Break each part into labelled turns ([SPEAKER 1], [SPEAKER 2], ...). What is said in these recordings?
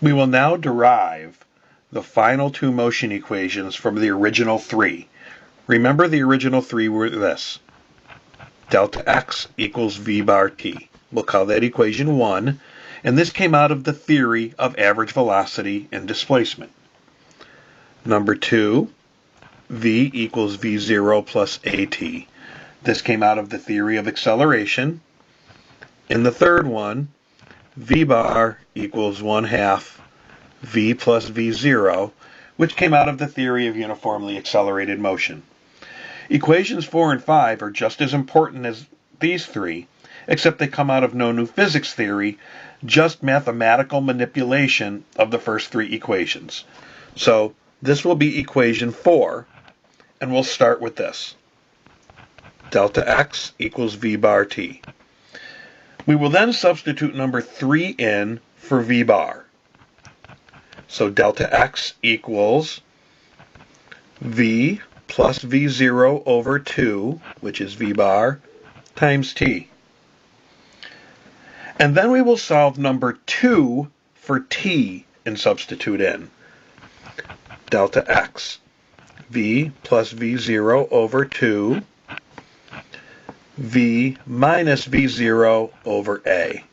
[SPEAKER 1] We will now derive the final two motion equations from the original three. Remember, the original three were this: delta x equals v bar t. We'll call that equation 1, and this came out of the theory of average velocity and displacement. Number 2, v equals v0 plus at. This came out of the theory of acceleration. In the third one, v bar equals 1/2 v plus v0, which came out of the theory of uniformly accelerated motion. Equations 4 and 5 are just as important as these three, except they come out of no new physics theory, just mathematical manipulation of the first three equations. So this will be equation 4, and we'll start with this: delta x equals v bar t. We will then substitute number 3 in for v bar. So delta x equals v plus v0 over 2, which is v bar, times t. And then we will solve number 2 for t and substitute in delta x, v plus v0 over 2, v minus v0 over a.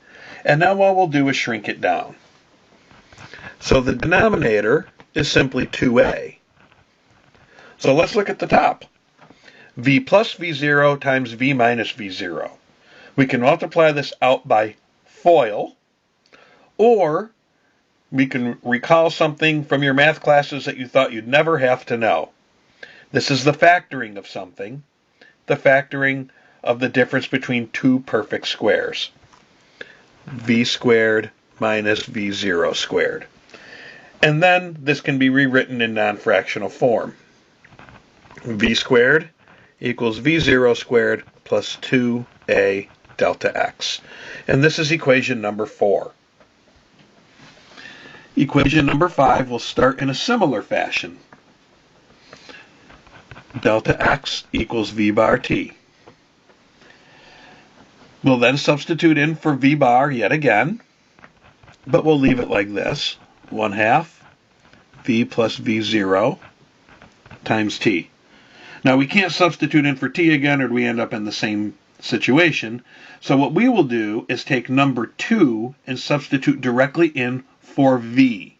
[SPEAKER 1] And now what we'll do is shrink it down. So the denominator is simply 2a. So let's look at the top. V plus v0 times v minus v0. We can multiply this out by FOIL, or we can recall something from your math classes that you thought you'd never have to know. This is the factoring of something, the factoring of the difference between two perfect squares. V squared minus v0 squared. And then this can be rewritten in non-fractional form. V squared equals v0 squared plus 2a delta x. And this is equation number 4. Equation number 5 will start in a similar fashion. Delta x equals v bar t. We'll then substitute in for v bar yet again, but we'll leave it like this: 1/2 v plus v0 times t. Now we can't substitute in for t again, or we end up in the same situation. So what we will do is take number 2 and substitute directly in for v.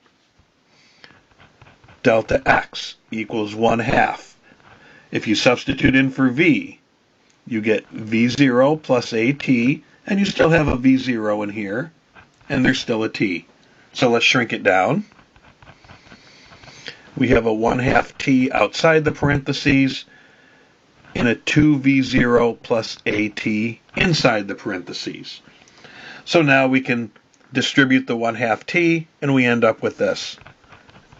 [SPEAKER 1] Delta x equals 1/2. If you substitute in for v, you get v0 plus at, and you still have a v0 in here, and there's still a t. So let's shrink it down. We have a 1/2 t outside the parentheses, and a 2v0 plus at inside the parentheses. So now we can distribute the 1/2 t, and we end up with this: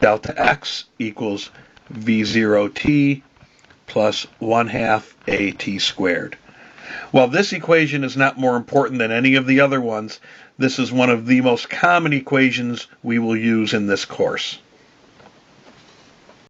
[SPEAKER 1] delta x equals v0t plus 1/2 at squared. While this equation is not more important than any of the other ones, this is one of the most common equations we will use in this course.